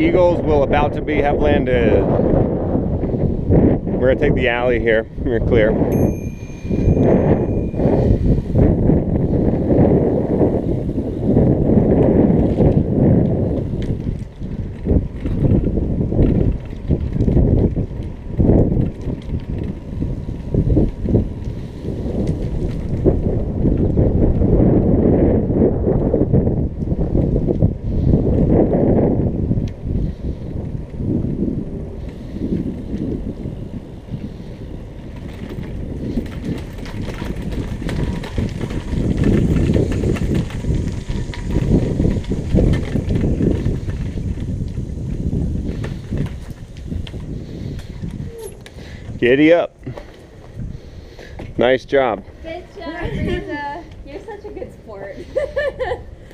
Eagles will about to have landed. We're gonna take the alley here. You're clear. Giddy up. Nice job. Good job, Rita. You're such a good sport.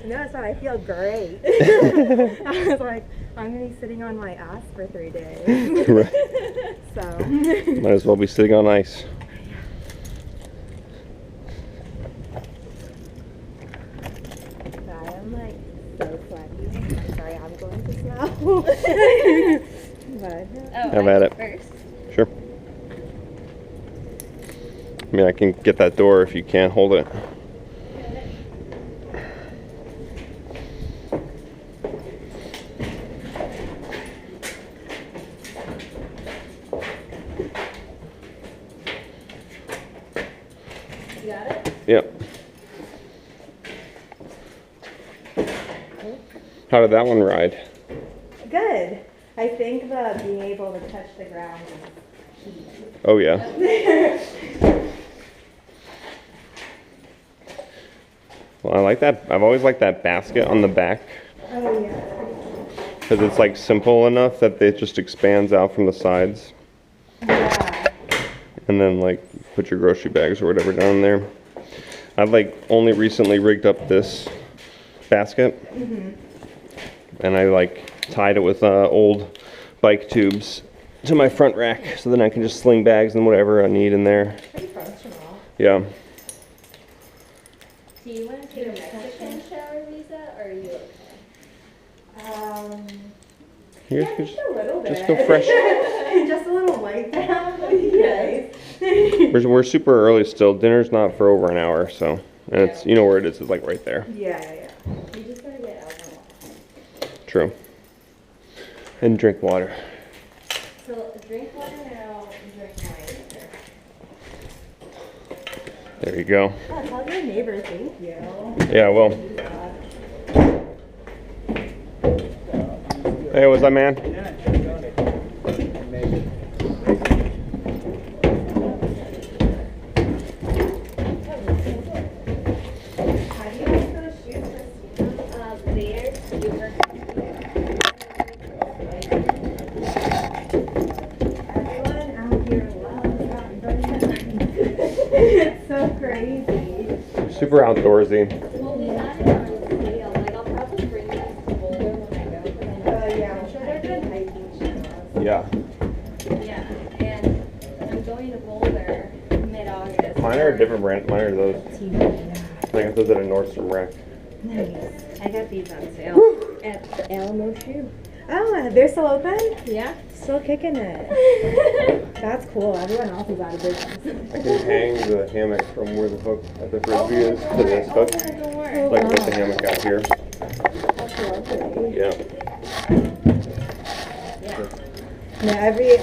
No, it's not. I feel great. I was like, I'm going to be sitting on my ass for 3 days. Right. So. Might as well be sitting on ice. I am like so sweaty. I'm sorry, I'm going to smell. But Oh, Have at it. First. Sure. I mean, I can get that door if you can't hold it. You got it? Yep. How did that one ride? good. I think the being able to touch the ground is key. Oh yeah. Well, I like that. I've always liked that basket on the back Oh yeah. because it's like simple enough that it just expands out from the sides, Yeah. and then like put your grocery bags or whatever down there. I've like only recently rigged up this basket, and I like tied it with old bike tubes to my front rack, so then I can just sling bags and whatever I need in there. Pretty functional. Yeah. Do you want to take a Mexican shower, Lisa, or are you okay? Here, Yeah, just a little bit. just go fresh. Just a little light down. Nice. We're super early still. Dinner's not for over an hour, so, and it's, you know where it is. It's like right there. Yeah. You just gotta get alcohol. True. And drink water. So drink water now and drink wine. There you go. Oh, tell your neighbor thank you. Yeah, well. Hey, what's up, man? How do you guys go to shoot, Christina? Later, you work. Everyone out here loves that burning. It's so crazy. Super outdoorsy. Well, we got it on sale. Like, I'll probably bring these to Boulder when I go. Yeah, I'm sure they're good hiking shoes. Yeah. Yeah, and I'm going to Boulder mid-August. Mine are a different brand. Mine are those. I got those at a Nordstrom rack. Nice. I got these on sale at the Alamo Shoe. Oh, they're still open? Yeah. Still kicking it. That's cool. Everyone else is out of business. I can hang the hammock from where the hook at the frisbee is to this hook. Like with the hammock out here. That's lovely. Yeah. No,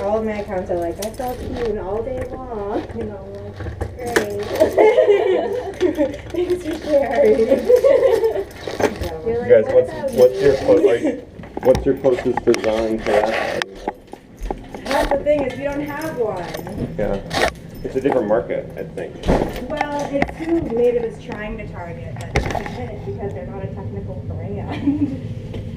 all of my accounts are like, I felt cute all day long. And I'm like, great. Thanks for sharing. You guys, what's your closest design to that? That's the thing is we don't have one. Yeah. It's a different market, I think. Well, it's who Native is trying to target that doesn't because they're not a technical brand.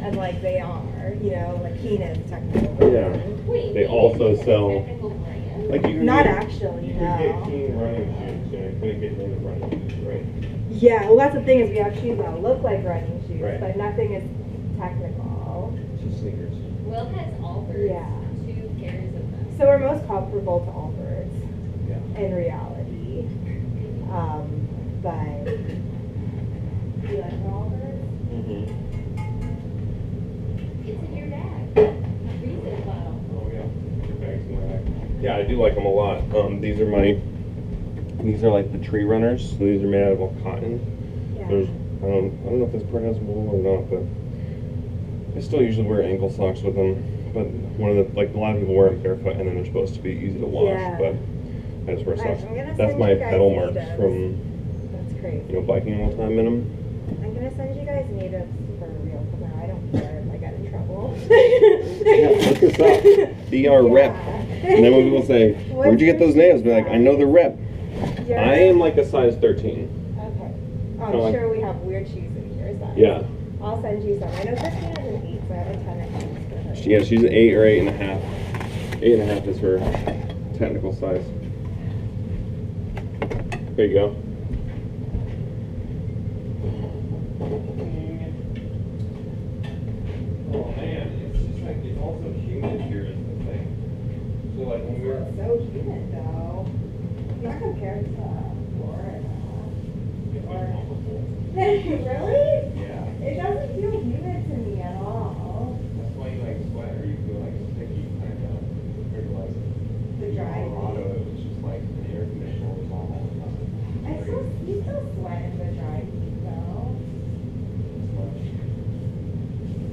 And like they are, you know, like Keenan's technical brand. Wait, They also sell- technical brand. Like you Not actually, You could get no. Keen running shoes, and you couldn't get Native running shoes, right? Yeah, well that's the thing is we have shoes that look like running shoes, Right. but nothing is technical. It's just sneakers. Will has Allbirds. Yeah. 2 pairs of them. So we're most comparable to Allbirds Yeah. in reality. But Do you like Allbirds? Mm-hmm. It's in your bag. Yeah, I do like them a lot. These are like the tree runners. So these are made out of cotton. Yeah. There's, I don't know if this part has wool or not, but I still usually wear ankle socks with them. But one of the, like a lot of people wear them barefoot, and then they're supposed to be easy to wash. Yeah. But I just wear Alright, socks. I'm gonna That's send my you guys pedal marks natives. from That's crazy. biking all the time in them. I'm gonna send you guys natives for real because now I don't care if I get in trouble. Yeah, look this up. DR rep. And then when people say, "Where'd you get those natives?" Be like, "I know the rep. You're- I am like a size 13." Okay. So, I'm like- sure we have weird shoes in here. So Yeah. I'll send you some. I know Christina is an 8, so I have a 10 XL for her. Yeah, she's an 8 or 8.5. 8.5 is her technical size. There you go. Oh man, it's just like it's also humid here is the thing. So like when we're It's so humid though. Not compared to Florida. Really? yeah. It doesn't feel humid to me at all. That's why you like sweat or you feel like sticky kind of compared to like The dry in Colorado it was just like the air conditioner was on all the time. You still sweat in the dry heat though.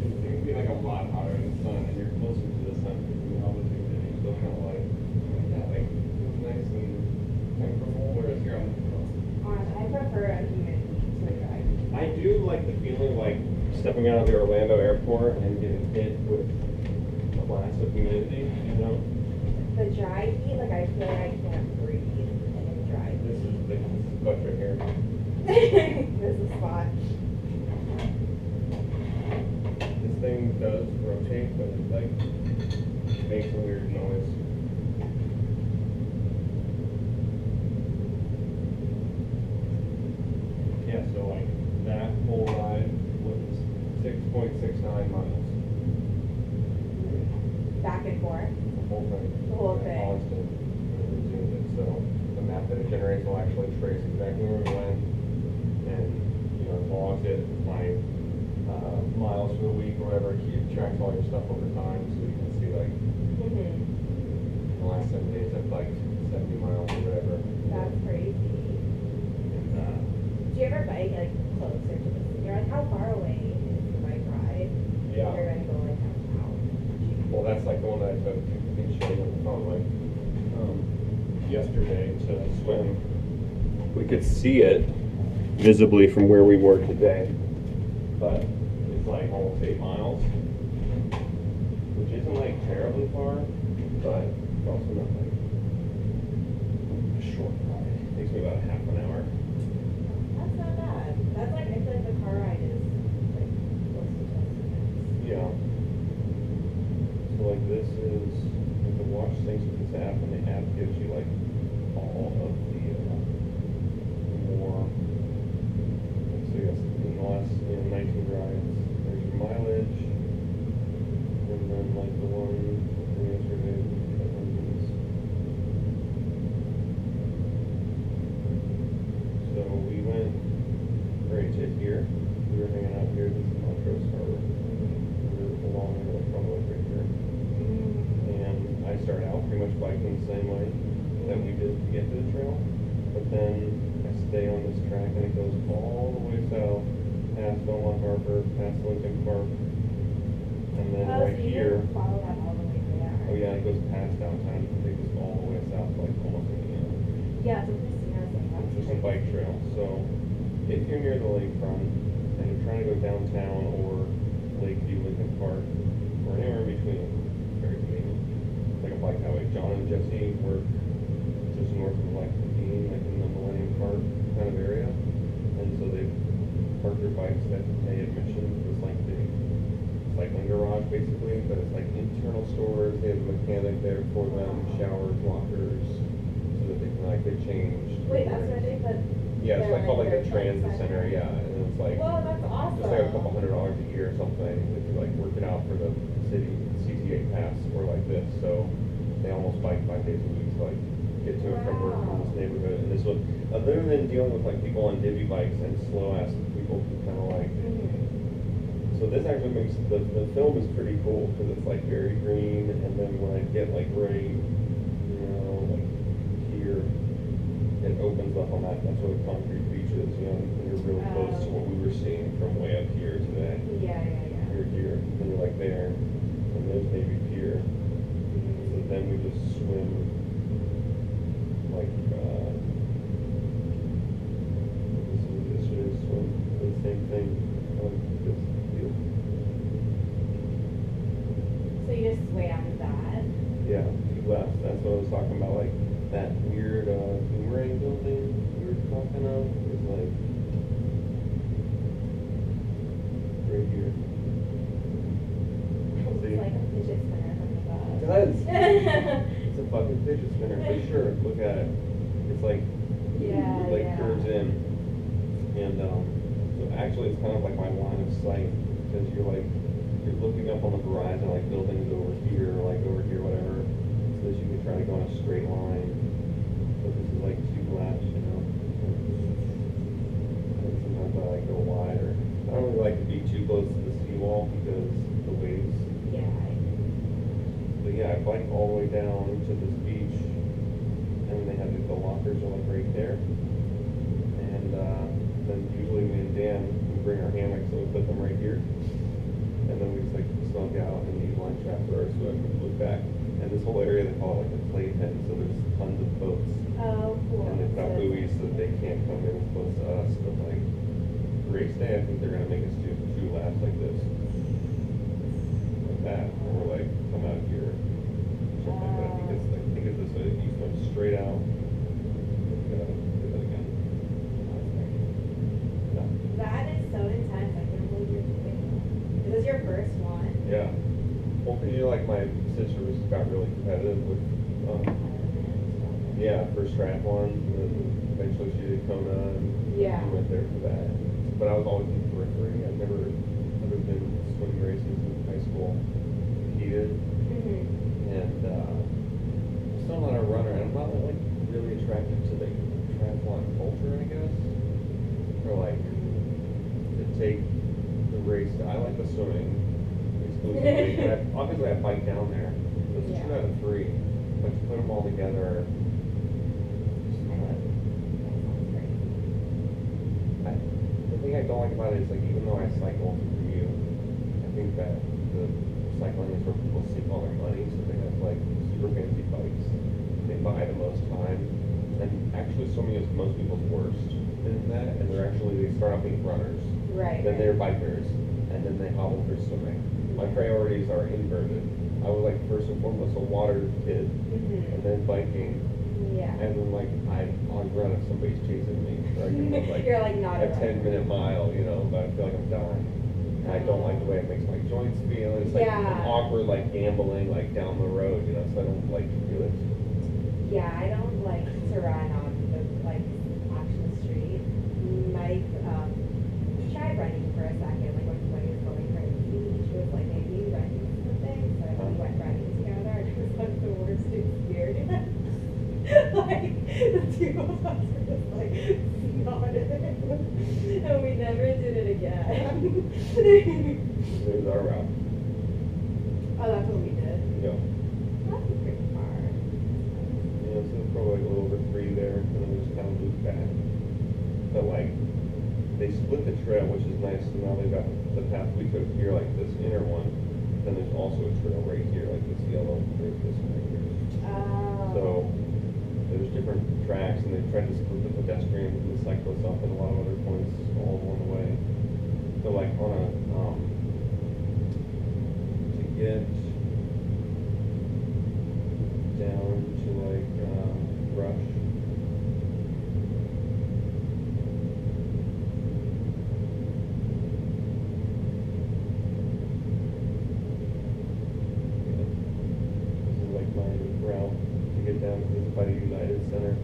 It can be like a lot hotter in the sun, and you're closer to the sun because you have the things that you still kind of like, yeah, like it's nice and comfortable. Whereas here, I prefer a humid heat to a dry heat. I do like the feeling of like stepping out of the Orlando airport and getting hit with a blast of humidity. You know, The dry heat, like I feel like I can't breathe in a dry this heat. is the butt right here. This is spot. This thing does rotate, but it like makes a weird noise. Yeah, so like that whole ride was 6.69 miles. Back and forth. The whole thing. The whole I thing. paused it and resumed it, so the map that it generates will actually trace exactly where we went, and it logs it my miles for the week or whatever. It tracks all your stuff over time, so you can see like the last 7 days I've biked 70 miles or whatever. That's crazy. And, Do you ever bike like closer to the city? Or like how far away is the bike ride? Yeah. If you're gonna go like downtown. well, that's like the one that I took. I think showing on the phone like yesterday to swim. We could see it visibly from where we were today, but it's like almost 8 miles, which isn't like terribly far, but it's also not like a short ride. It takes me about half an hour. That's not bad. That's like I feel like the car ride is like close to 10 minutes. Yeah. So like this is, you can watch things with this app, and the app gives you like all of the more. So yes, in the last 19 rides, there's your mileage, and then like the one from yesterday, that one is. So we went right to here. We were hanging out here. This is Montrose Harbor. We're along the Cumberland right here. And I started out pretty much biking the same way that we did to get to the trail. But then I stay on this track and it goes all the way south, past Belmont Harbor, past Lincoln Park. And then Oh, right so you here, didn't follow that all the way there. oh yeah, it goes past downtown and takes us all the way south, like almost Indiana. Yeah, so Christina was saying It's that's just a bike trail. So if you're near the lakefront and you're trying to go downtown or Lakeview, Lincoln Park, or anywhere in between, very convenient. Like a bike highway. John and Jesse work just north of like 15, like in the Millennium Park kind of area. And so they park their bikes that pay admission to this like big cycling garage basically, but it's like internal stores. They have a mechanic there for them, showers, lockers, so that they can like they change. Wait, that's where they put. Yeah, it's like called like a their transit bike center, yeah, and it's like Whoa, that's awesome. just like a couple $100 a year or something if you like work it out for the city CTA pass or like this. So they almost bike 5 days a week to like get to and from work from this neighborhood. And this one, other than dealing with like people on divvy bikes and slow ass people who kind of like. So this actually makes the film is pretty cool because it's like very green, and then when I get like rain, opens up on that. That's where the concrete beach is, you know, and you're really close to what we were seeing from way up here today. Yeah. You're here, and you're like there, and there's Navy Pier. So then we just swim like yesterday swim the same thing on this field. So you just swam that. Yeah, two left. That's what I was talking about. Like that weird boomerang building we were talking of is like right here. It's like a fidget spinner from above. It does. It's a fucking fidget spinner for sure. Look at it. It's like Yeah. curves in, and so actually it's kind of like my line of sight because you're looking up on the horizon like buildings over here or like over here whatever, so that you can try to go in a straight line. But this is like two laps, you know. And sometimes I like go wider. I don't really like to be too close to the seawall because the waves. Yeah. But yeah, I bike all the way down to this beach, and they have the lockers are like right there. And then usually me and Dan we bring our hammocks, so we put them right here, and then we just like snug out and eat lunch after our swim and look back. And this whole area they call it like a playpen, so there's tons of boats, Oh, cool. and they've got buoys so that they can't come in as close to us. But like race day, I think they're gonna make us do two laps like this. That, or like come out here, something like that. I think it's this way. You swim straight out. Do that again. Yeah. That is so intense. I can't believe you're doing that. Is this your first one? Yeah. Well, 'cause you know, like my sister got really competitive with, yeah, first triathlon, and then eventually she did Kona, and Yeah. we went there for that. But I was always in periphery. I've never been swimming races in high school. He did. And I'm still not a runner, and I'm not like really attracted to the triathlon culture, I guess. Or like to take the race. I like the swimming exclusively. And obviously I bike down there. It's Yeah. 2 out of 3. But to put them all together, the thing I don't like about it is like even though I cycle to commute, I think that the cycling is where people save all their money, so they have like super fancy bikes. They buy the most time, and actually swimming is most people's worst in that, and they start out being runners, Right. then they're bikers, and then they hobble through swimming. My priorities are inverted. I was like first and foremost a water kid, and then biking, Yeah. and then like I'll run if somebody's chasing me, or I can run like You're like not a a 10-minute mile, you know, but I feel like I'm dying. And I don't like the way it makes my joints feel. It's like Yeah. an awkward, like gambling, like down the road, you know. So I don't like to do it. Yeah, I don't like to run on the like actual street. Mike tried running for a second, like when he was going for the beach. He was like maybe running something, so we went running together. And it was like the worst experience. Like the two of us were just like snotted, and we never did it again. There's our route. Oh, that's what we did. Yeah. That's pretty far. Yeah, so it's probably like a little over 3 there, and then we just kind of loop back. But like, they split the trail, which is nice. So now they've got the path we took here, like this inner one. Then there's also a trail right here, like this yellow. There's this one right here. Oh. So there's different tracks, and they tried to split the pedestrians and the cyclists up at a lot of other points all along the way. So like on a to get down to like Rush. This is like my route to get down to this Buddy United Center.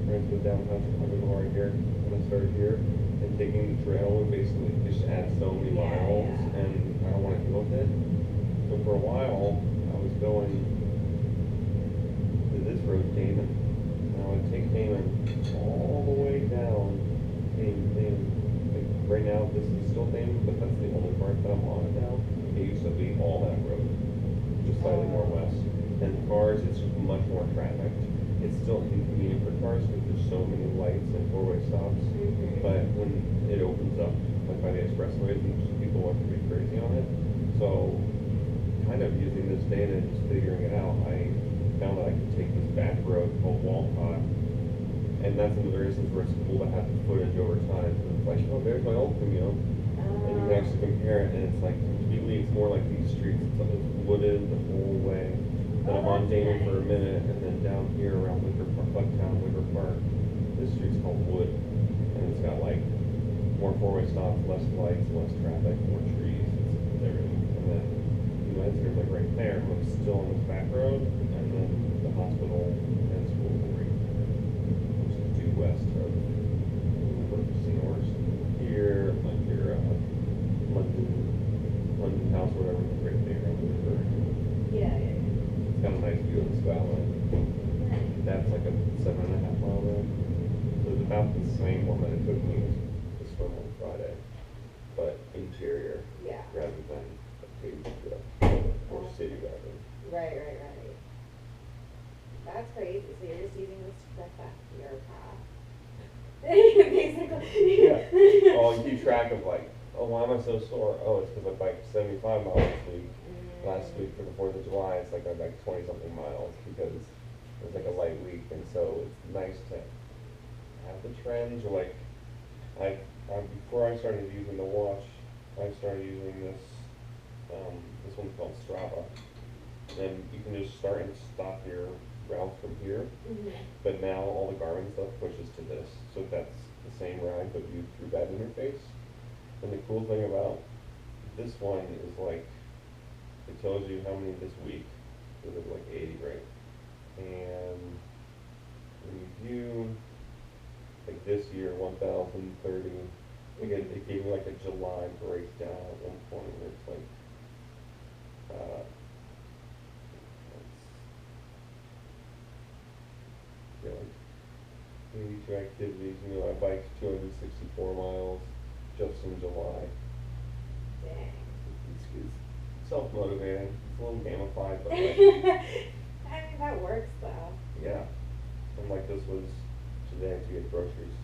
Runs with downtown Chicago right here. I'm gonna start here and taking the trail would basically just add so many Yeah, miles, yeah. and I don't want to deal with it. So for a while, I was going to this road, Damon. And I would take Damon all the way down. Damon. Like right now, this is still Damon, but that's the only part that I'm on now. It used to be all that road, just slightly more west. And cars, it's much more traffic. it's still inconvenient for cars because there's so many lights and four-way stops. But when it opens up, like by the expressways, and just people want to be crazy on it. So, kind of using this data and just figuring it out, I found that I could take this back road called Walcott, and that's another instance where it's cool to have the footage over time. It's like, oh, there's my old commute, and you can actually compare it, and it's like, completely, it's more like these streets. It's wooded the whole way. Then I'm on Damon for a minute, and then down here around Wicker Park, Bucktown, Wicker Park, this street's called Wood, and it's got like more four-way stops, less lights, less traffic, more trees, it's everything. And then, Ensiner's like right there, but it's still on this back road, and then the hospital and schools are right there, which is due west of St. Or's here, like your London House, whatever, is right there on the river. Yeah, yeah, It's got a nice view of the skyline. That's like a 7.5 mile road. So it's about the same one that it took me to swim on Friday, but interior yeah. rather than a paved strip or city rather. Right. That's crazy. So you're just using this to perfect your path. Basically. Yeah. Oh, you keep track of like, oh, why am I so sore? Oh, it's because I biked 75 miles this week. Last week for the 4th of July, it's like I biked 20 something miles because it was like a light week, and so it's nice to have the trends. Or like, before I started using the watch, I started using this. This one's called Strava, and you can just start and stop your route from here. But now all the Garmin stuff pushes to this, so that's the same ride but viewed through that interface. And the cool thing about this one is like, it tells you how many this week, so there's like 80, right? And when you view, like this year, 1,030, again, it gave me like a July breakdown at one point where it's like, like 82 activities, I biked 264 miles just in July. Dang. It's self-motivating. It's a little gamified, but I like, mean, that works though. yeah. And like this was today to get groceries